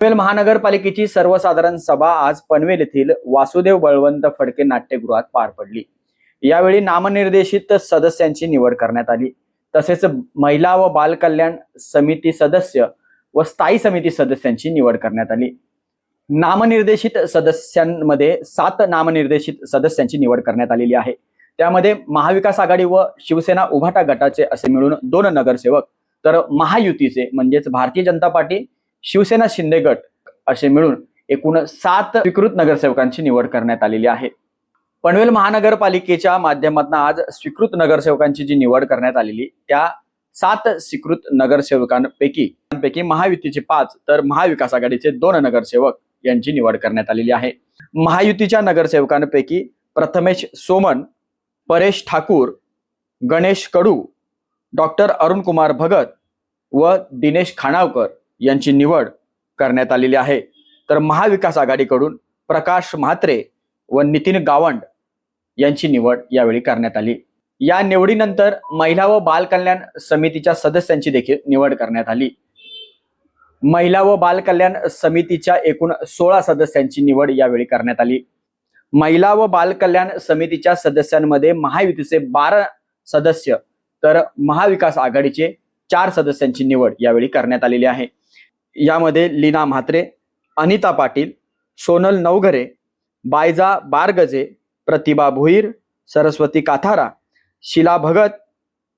पनवेल महानगरपालिकेची सर्वसाधारण सभा आज पनवेल येथील वासुदेव बळवंत फडके नाट्यगृहात पार पडली। यावेळी नामनिर्देशित सदस्यांची निवड करण्यात आली। तसेच महिला व बाल कल्याण समिती सदस्य व स्थायी समिती सदस्यांची निवड करण्यात आली। नामनिर्देशित सदस्यांमध्ये 7 नामनिर्देशित सदस्यांची निवड करण्यात आलेली आहे। त्यामध्ये महाविकास आघाडी व शिवसेना उभाटा गटाचे असे मिळून 2 नगरसेवक, तर महायुतीचे म्हणजेच भारतीय जनता पार्टी शिवसेना शिंदे गट असे मिळून एकूण 7 स्वीकृत नगरसेवकांची निवड करण्यात आलेली आहे। पनवेल महानगरपालिकेच्या माध्यमातून आज स्वीकृत नगरसेवकांची जी निवड करण्यात आलेली त्या 7 स्वीकृत नगरसेवकांपैकी महायुतीचे 5 तर महाविकास आघाडीचे 2 नगरसेवक यांची निवड करण्यात आलेली आहे। महायुतीच्या नगरसेवकांपैकी प्रथमेश सोमन, परेश ठाकूर, गणेश कडू, डॉक्टर अरुण कुमार भगत व दिनेश खानावकर यांची निवड करण्यात आलेली आहे। तर महाविकास आघाडीकडून प्रकाश म्हात्रे व नितीन गावंड यांची निवड यावेळी करण्यात आली। या निवडीनंतर महिला व बाल कल्याण समितीच्या सदस्यांची देखील निवड करण्यात आली। महिला व बाल कल्याण समितीच्या एकूण 16 सदस्यांची निवड यावेळी करण्यात आली। महिला व बाल कल्याण समितीच्या सदस्यांमध्ये महायुतीचे 12 सदस्य तर महाविकास आघाडीचे 4 सदस्यांची निवड यावेळी करण्यात आलेली आहे। यामध्ये लीना म्हात्रे, अनिता पाटील, सोनल नवघरे, बायजा बारगजे, प्रतिभा भोईर, सरस्वती काथारा, शीला भगत,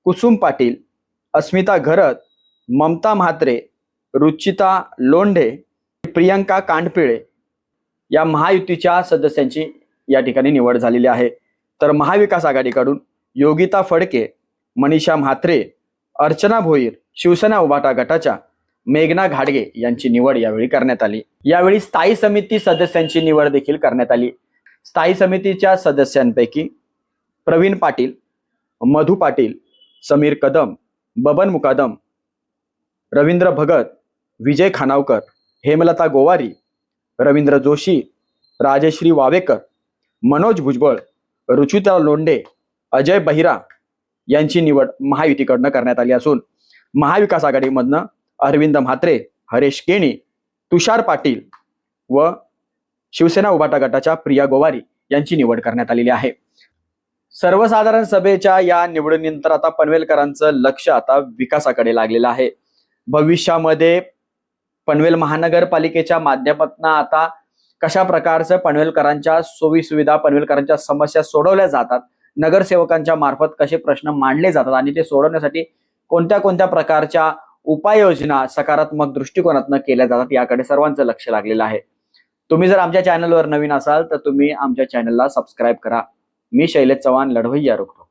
कुसुम पाटील, अस्मिता घरत, ममता म्हात्रे, रुचिता लोंढे, प्रियंका कांडपिळे या महायुतीच्या सदस्यांची या ठिकाणी निवड झालेली आहे। तर महाविकास आघाडीकडून योगिता फडके, मनीषा म्हात्रे, अर्चना भोईर, शिवसेना उभाटा गटाच्या मेघना घाडगे यांची निवड यावेळी करण्यात आली। यावेळी स्थायी समिती सदस्यांची निवड देखील करण्यात आली। स्थायी समितीच्या सदस्यांपैकी प्रवीण पाटील, मधु पाटील, समीर कदम, बबन मुकादम, रवींद्र भगत, विजय खानावकर, हेमलता गोवारी, रवींद्र जोशी, राजश्री वावेकर, मनोज भुजबळ, रुचिता लोंढे, अजय बहिरा यांची निवड महायुतीकडून करण्यात आली असून महाविकास आघाडीमधनं अरविंद म्हात्रे, हरेश केणी, तुषार पाटील व शिवसेना उभाटा गटाच्या प्रिया गोवारी यांची निवड करण्यात आलेली आहे। सर्वसाधारण सभेच्या या निवडीनंतर आता पनवेलकरांचं लक्ष आता विकासाकडे लागलेलं आहे। भविष्यामध्ये पनवेल महानगरपालिकेच्या माध्यमातून आता कशा प्रकारचं पनवेलकरांच्या सोयी सुविधा, पनवेलकरांच्या समस्या सोडवल्या जातात, नगरसेवकांच्या मार्फत कसे प्रश्न मांडले जातात आणि ते सोडवण्यासाठी कोणत्या प्रकारच्या उपाययोजना सकारात्मक दृष्टिकोनातून केल्या जातात याकडे सर्वांचं लक्ष लागलेलं आहे। तुम्ही जर आमच्या चॅनलवर नवीन असाल तर तुम्ही आमच्या चॅनलला सबस्क्राईब करा। मी शैलेश चव्हाण, लढवय्या रुखो।